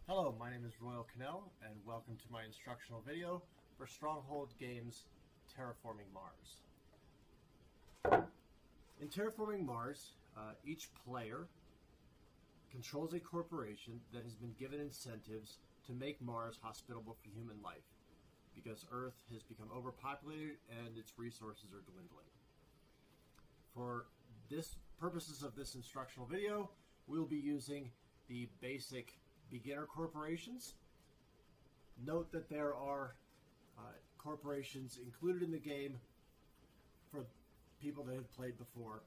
Hello, my name is Royal Cannell, and welcome to my instructional video for Stronghold Games Terraforming Mars. In Terraforming Mars, each player controls a corporation that has been given incentives to make Mars hospitable for human life, because Earth has become overpopulated and its resources are dwindling. For purposes of this instructional video, we'll be using the basic beginner corporations. Note that there are corporations included in the game for people that have played before.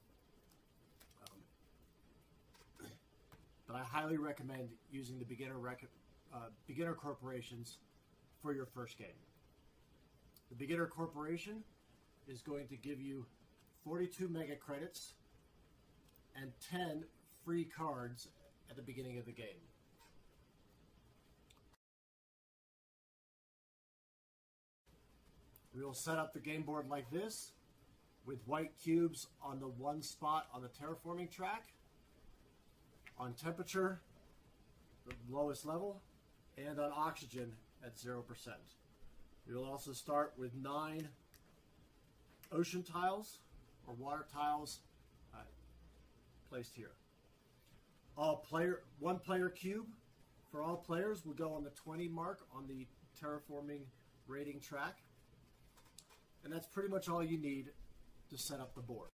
But I highly recommend using the beginner corporations for your first game. The beginner corporation is going to give you 42 mega credits and 10 free cards at the beginning of the game. We will set up the game board like this, with white cubes on the one spot on the terraforming track, on temperature, the lowest level, and on oxygen at 0%. We will also start with 9 ocean tiles or water tiles placed here. One player cube for all players will go on the 20 mark on the terraforming rating track. And that's pretty much all you need to set up the board.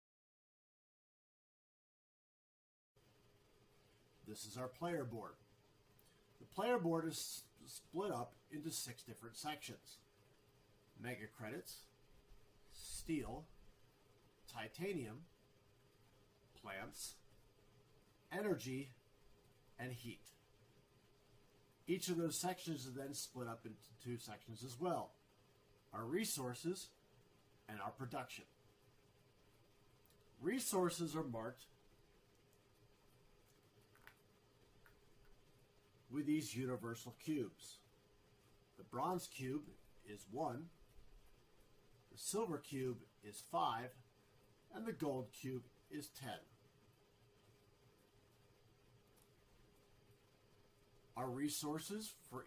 This is our player board. The player board is split up into 6 different sections: mega credits, steel, titanium, plants, energy, and heat. Each of those sections is then split up into 2 sections as well: our resources and our production. Resources are marked with these universal cubes. The bronze cube is 1, the silver cube is 5, and the gold cube is 10. Our resources for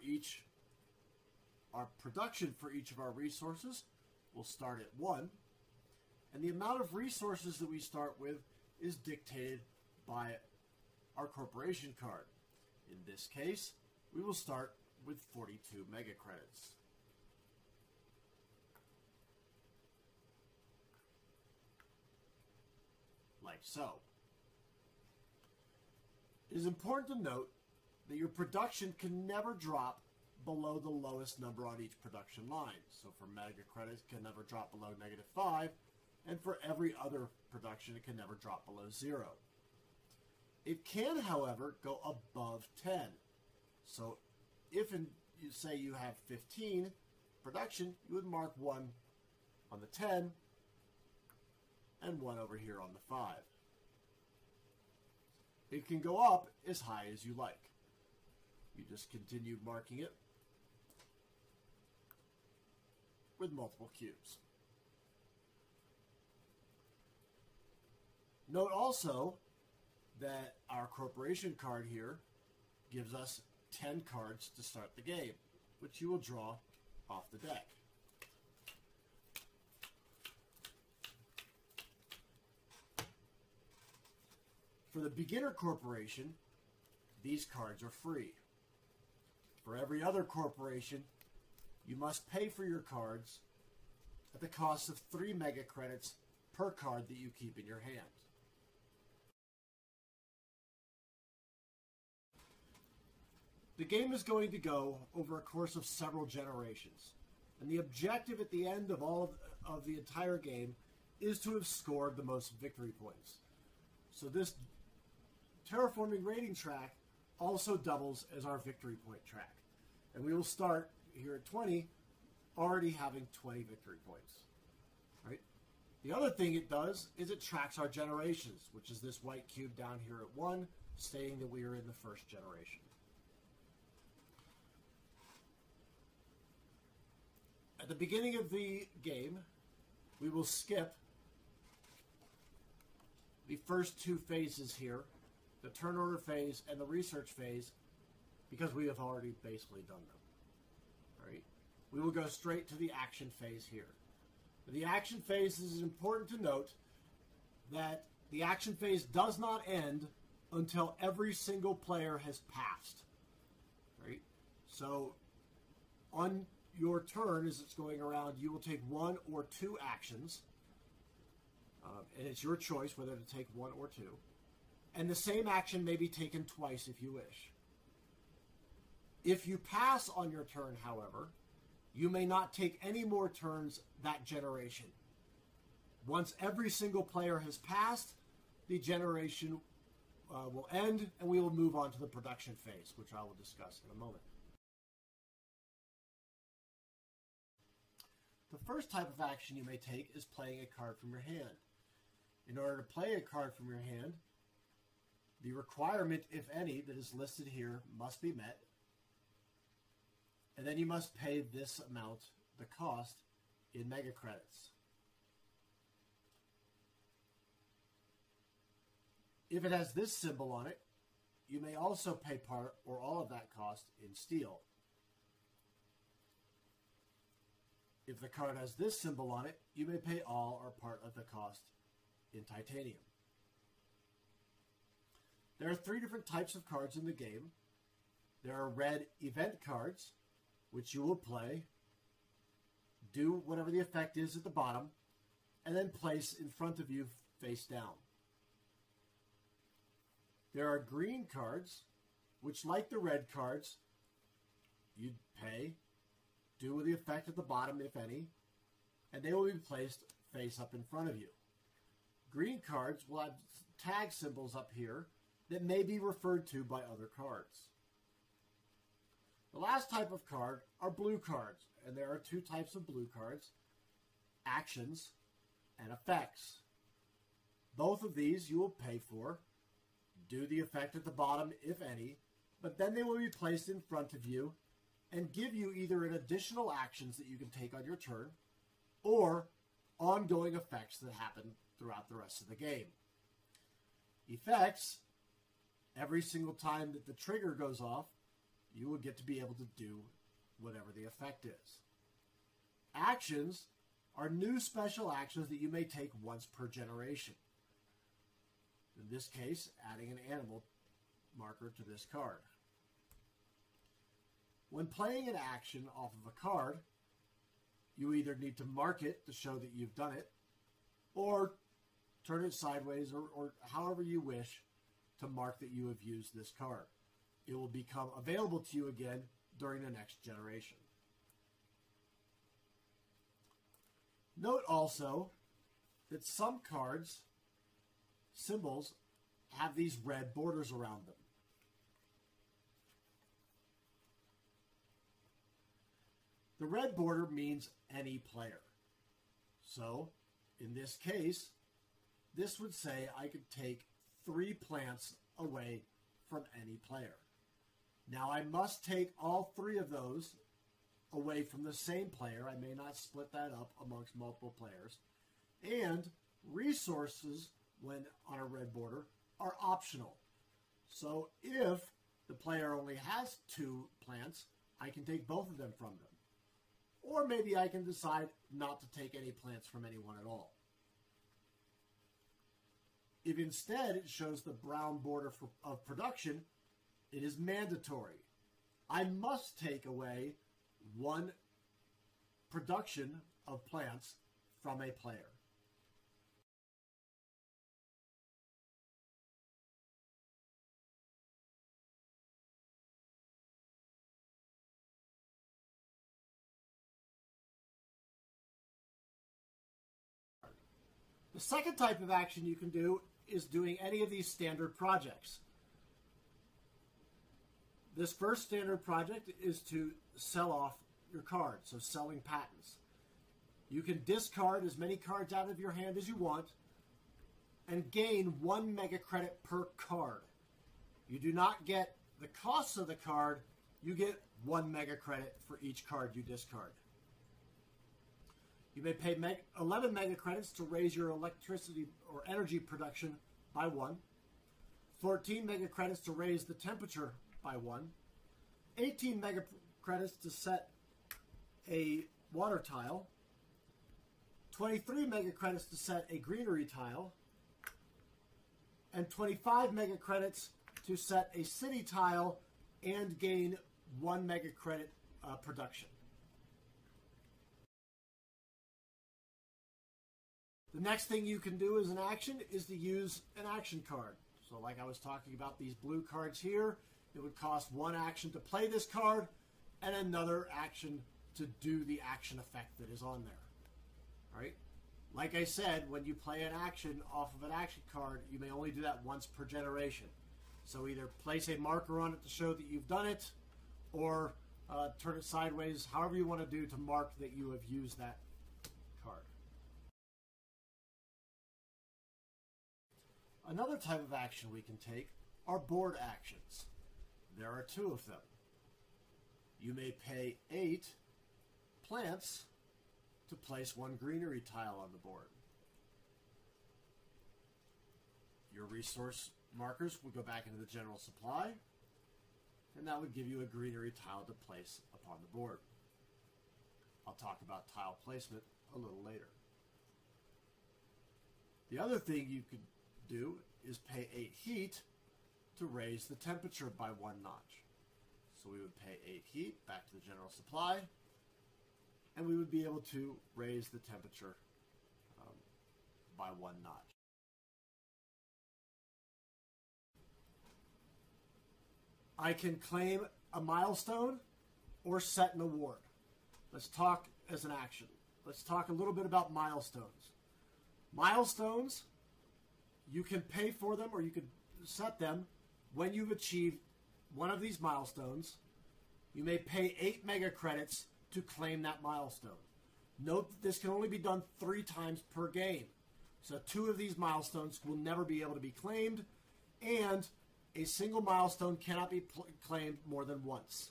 our production for each of our resources will start at 1, and the amount of resources that we start with is dictated by our corporation card. In this case, we will start with 42 mega credits. Like so. It is important to note that your production can never drop below the lowest number on each production line. So for mega credits, it can never drop below -5, and for every other production, it can never drop below 0. It can, however, go above 10. So if you say you have 15 production, you would mark 1 on the 10 and 1 over here on the 5. It can go up as high as you like. You just continue marking it with multiple cubes. Note also that our corporation card here gives us 10 cards to start the game, which you will draw off the deck. For the beginner corporation, these cards are free. For every other corporation, you must pay for your cards at the cost of 3 mega credits per card that you keep in your hand. The game is going to go over a course of several generations, and the objective at the end of the entire game is to have scored the most victory points. So this terraforming rating track also doubles as our victory point track, and we will start here at 20, already having 20 victory points. Right? The other thing it does is it tracks our generations, which is this white cube down here at 1, stating that we are in the first generation. At the beginning of the game, we will skip the first 2 phases here, the turn order phase and the research phase, because we have already basically done them. All right. We will go straight to the action phase here. The action phase is important to note that the action phase does not end until every single player has passed. Right? So on your turn, as it's going around, you will take one or two actions. And it's your choice whether to take one or two. And the same action may be taken twice if you wish. If you pass on your turn, however, you may not take any more turns that generation. Once every single player has passed, the generation will end, and we will move on to the production phase, which I will discuss in a moment. The first type of action you may take is playing a card from your hand. In order to play a card from your hand, the requirement, if any, that is listed here must be met. And then you must pay this amount, the cost, in mega credits. If it has this symbol on it, you may also pay part or all of that cost in steel. If the card has this symbol on it, you may pay all or part of the cost in titanium. There are three different types of cards in the game. There are red event cards, which you will play, do whatever the effect is at the bottom, and then place in front of you face down. There are green cards, which, like the red cards, you'd pay, do the effect at the bottom, if any, and they will be placed face up in front of you. Green cards will have tag symbols up here that may be referred to by other cards. The last type of card are blue cards, and there are two types of blue cards, actions and effects. Both of these you will pay for, do the effect at the bottom, if any, but then they will be placed in front of you and give you either an additional actions that you can take on your turn or ongoing effects that happen throughout the rest of the game. Effects, every single time that the trigger goes off, you will get to be able to do whatever the effect is. Actions are new special actions that you may take once per generation. In this case, adding an animal marker to this card. When playing an action off of a card, you either need to mark it to show that you've done it, or turn it sideways, or however you wish to mark that you have used this card. It will become available to you again during the next generation. Note also that some cards, symbols, have these red borders around them. The red border means any player. So, in this case, this would say I could take 3 plants away from any player. Now, I must take all 3 of those away from the same player. I may not split that up amongst multiple players. And resources, when on a red border, are optional. So if the player only has 2 plants, I can take both of them from them. Or maybe I can decide not to take any plants from anyone at all. If instead it shows the brown border of production, it is mandatory. I must take away 1 production of plants from a player. The second type of action you can do is doing any of these standard projects. This first standard project is to sell off your cards, so selling patents. You can discard as many cards out of your hand as you want and gain 1 mega credit per card. You do not get the cost of the card, you get 1 mega credit for each card you discard. You may pay 11 mega credits to raise your electricity or energy production by 1, 14 mega credits to raise the temperature by 1, 18 mega credits to set a water tile, 23 mega credits to set a greenery tile, and 25 mega credits to set a city tile and gain 1 mega credit production. The next thing you can do as an action is to use an action card. So like I was talking about these blue cards here, it would cost 1 action to play this card and another action to do the action effect that is on there. All right? Like I said, when you play an action off of an action card, you may only do that once per generation. So either place a marker on it to show that you've done it, or turn it sideways, however you want to do to mark that you have used that card. Another type of action we can take are board actions. There are 2 of them. You may pay 8 plants to place 1 greenery tile on the board. Your resource markers would go back into the general supply, and that would give you a greenery tile to place upon the board. I'll talk about tile placement a little later. The other thing you could do is pay 8 heat to raise the temperature by 1 notch. So we would pay 8 heat back to the general supply, and we would be able to raise the temperature by 1 notch. I can claim a milestone or set an award. Let's talk as an action. Let's talk a little bit about milestones. Milestones, you can pay for them or you can set them when you've achieved one of these milestones. You may pay 8 mega credits to claim that milestone. Note that this can only be done 3 times per game. So 2 of these milestones will never be able to be claimed, and a single milestone cannot be claimed more than once.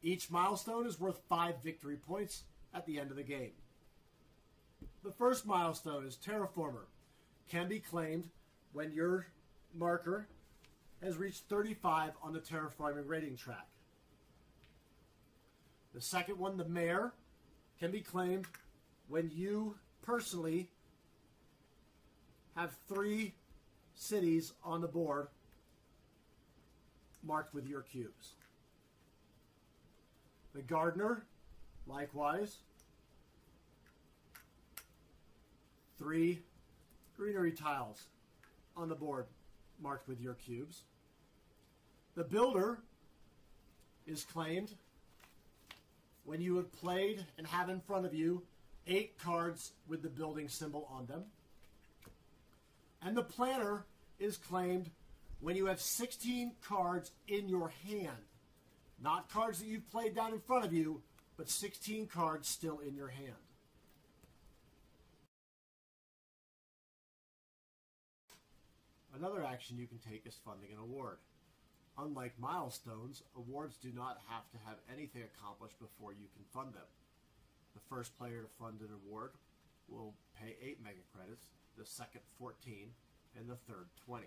Each milestone is worth 5 victory points at the end of the game. The first milestone is Terraformer. Can be claimed when your marker has reached 35 on the terraforming rating track. The second one, the Mayor, can be claimed when you personally have 3 cities on the board marked with your cubes. The Gardener, likewise, 3 greenery tiles on the board marked with your cubes. The Builder is claimed when you have played and have in front of you 8 cards with the building symbol on them. And the Planner is claimed when you have 16 cards in your hand. Not cards that you've played down in front of you, but 16 cards still in your hand. Another action you can take is funding an award. Unlike milestones, awards do not have to have anything accomplished before you can fund them. The first player to fund an award will pay 8 mega credits, the second 14, and the third 20.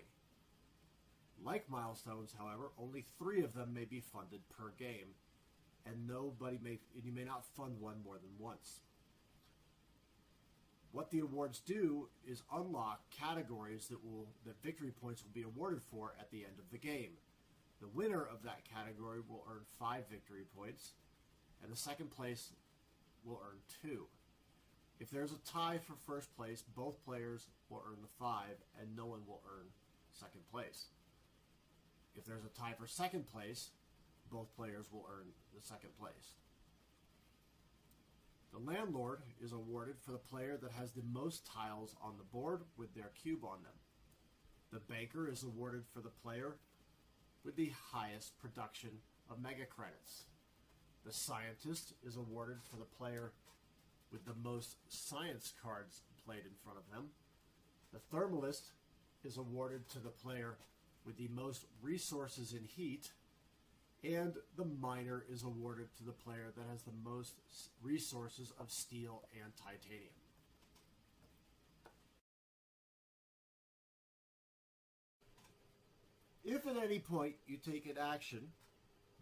Like milestones, however, only 3 of them may be funded per game, and you may not fund one more than once. What the awards do is unlock categories that victory points will be awarded for at the end of the game. The winner of that category will earn 5 victory points, and the second place will earn 2. If there's a tie for first place, both players will earn the 5, and no one will earn second place. If there's a tie for second place, both players will earn the second place. The Landlord is awarded for the player that has the most tiles on the board with their cube on them. The Banker is awarded for the player with the highest production of mega credits. The Scientist is awarded for the player with the most science cards played in front of them. The Thermalist is awarded to the player with the most resources in heat, and the Miner is awarded to the player that has the most resources of steel and titanium. If at any point you take an action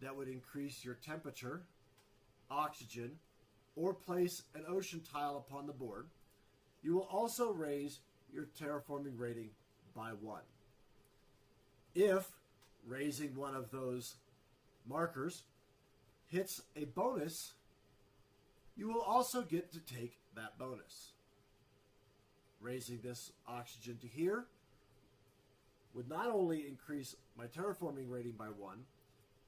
that would increase your temperature, oxygen, or place an ocean tile upon the board, you will also raise your terraforming rating by 1. If raising one of those markers hits a bonus, you will also get to take that bonus. Raising this oxygen to here would not only increase my terraforming rating by 1,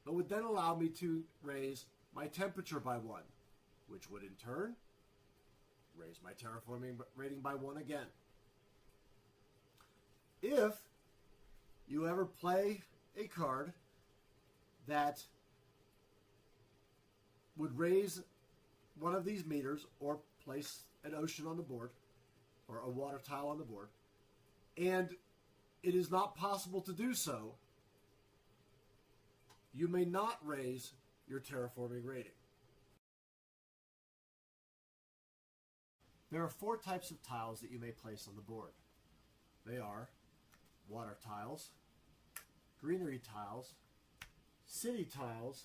but would then allow me to raise my temperature by 1, which would in turn raise my terraforming rating by 1 again. If you ever play a card that would raise one of these meters or place an ocean on the board or a water tile on the board, and it is not possible to do so, you may not raise your terraforming rating. There are 4 types of tiles that you may place on the board. They are water tiles, greenery tiles, city tiles,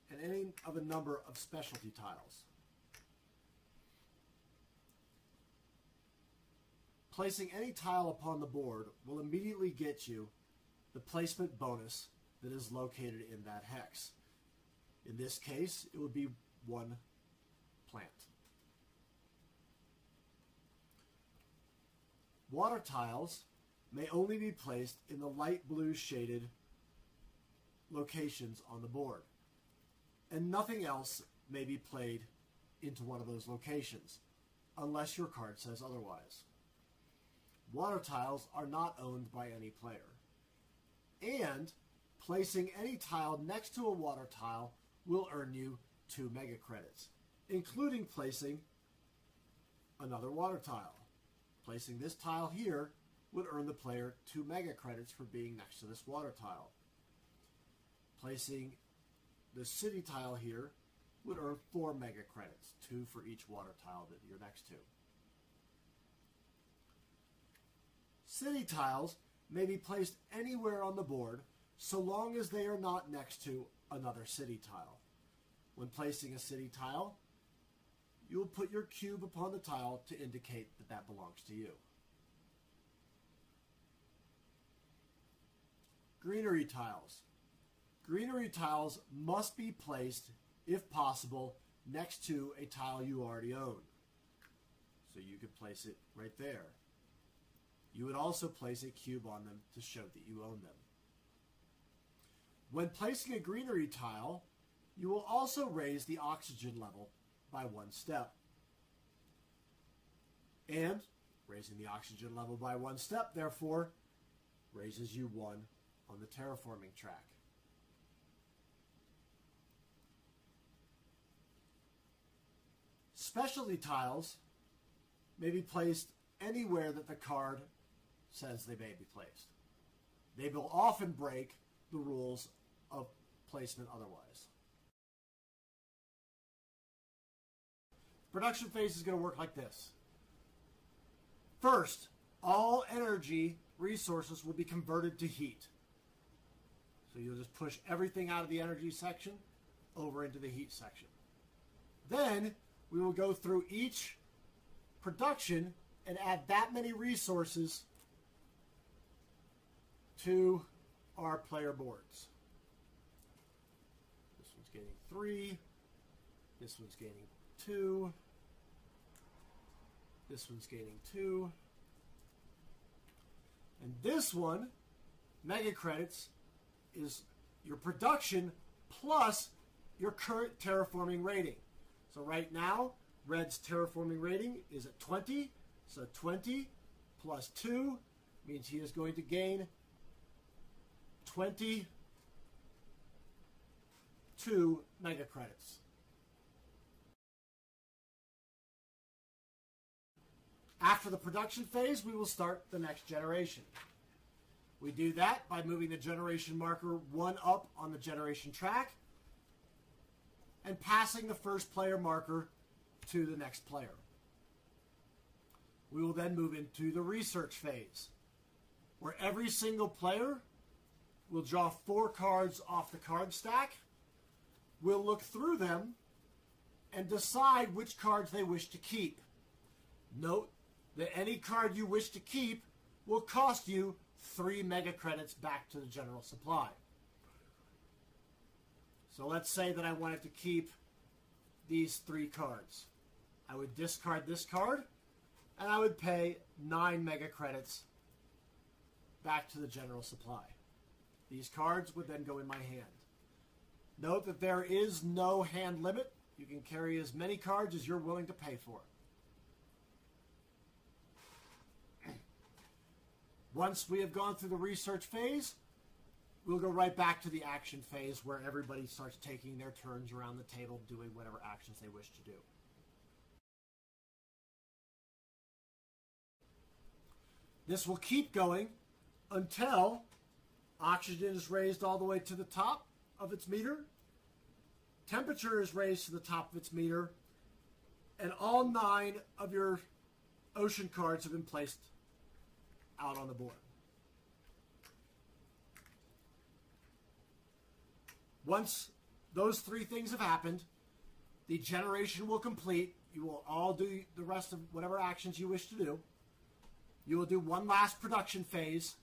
and any of a number of specialty tiles. Placing any tile upon the board will immediately get you the placement bonus that is located in that hex. In this case, it would be 1 plant. Water tiles may only be placed in the light blue shaded locations on the board, and nothing else may be played into one of those locations, unless your card says otherwise. Water tiles are not owned by any player, and placing any tile next to a water tile will earn you 2 mega credits, including placing another water tile. Placing this tile here would earn the player 2 mega credits for being next to this water tile. Placing the city tile here would earn 4 mega credits, 2 for each water tile that you're next to. City tiles may be placed anywhere on the board so long as they are not next to another city tile. When placing a city tile, you will put your cube upon the tile to indicate that that belongs to you. Greenery tiles. Greenery tiles must be placed, if possible, next to a tile you already own. So you could place it right there. You would also place a cube on them to show that you own them. When placing a greenery tile, you will also raise the oxygen level by 1 step. And raising the oxygen level by 1 step, therefore, raises you 1 on the terraforming track. Specialty tiles may be placed anywhere that the card says they may be placed. They will often break the rules of placement otherwise. Production phase is going to work like this. First, all energy resources will be converted to heat. So you'll just push everything out of the energy section over into the heat section. Then we will go through each production and add that many resources to our player boards. This one's gaining 3. This one's gaining 2. This one's gaining 2. And this one, mega credits, is your production plus your current terraforming rating. So right now, Red's terraforming rating is at 20. So 20 plus 2 means he is going to gain 22 mega credits. After the production phase, we will start the next generation. We do that by moving the generation marker 1 up on the generation track and passing the first player marker to the next player. We will then move into the research phase, where every single player will draw 4 cards off the card stack will look through them and decide which cards they wish to keep. Note that any card you wish to keep will cost you 3 mega credits back to the general supply. So let's say that I wanted to keep these 3 cards. I would discard this card, and I would pay 9 mega credits back to the general supply. These cards would then go in my hand. Note that there is no hand limit. You can carry as many cards as you're willing to pay for. Once we have gone through the research phase, we'll go right back to the action phase where everybody starts taking their turns around the table doing whatever actions they wish to do. This will keep going until oxygen is raised all the way to the top of its meter, temperature is raised to the top of its meter, and all 9 of your ocean cards have been placed out on the board. Once those 3 things have happened, the generation will complete. You will all do the rest of whatever actions you wish to do. You will do one last production phase,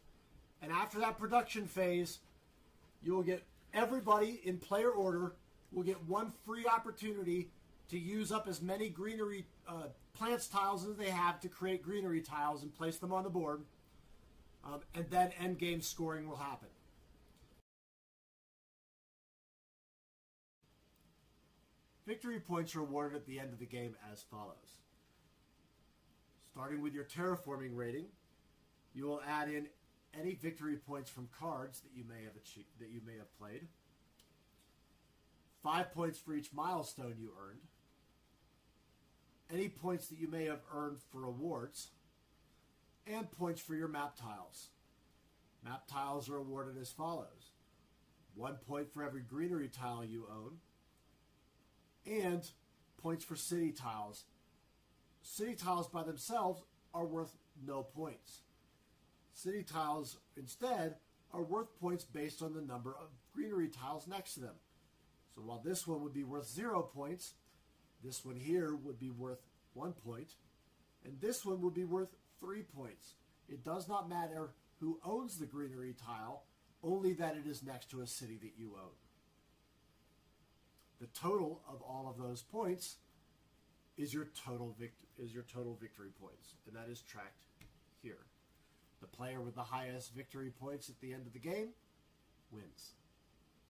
and after that production phase, you will get everybody in player order will get 1 free opportunity to use up as many greenery plants tiles as they have to create greenery tiles and place them on the board, and then end game scoring will happen. Victory points are awarded at the end of the game as follows. Starting with your terraforming rating, you will add in any victory points from cards that you may have achieved, that you may have played. 5 points for each milestone you earned. Any points that you may have earned for awards, and points for your map tiles. Map tiles are awarded as follows: 1 point for every greenery tile you own, and points for city tiles. City tiles by themselves are worth no points. City tiles, instead, are worth points based on the number of greenery tiles next to them. So while this one would be worth 0 points, this one here would be worth 1 point, and this one would be worth 3 points. It does not matter who owns the greenery tile, only that it is next to a city that you own. The total of all of those points is your total victory points, and that is tracked here. The player with the highest victory points at the end of the game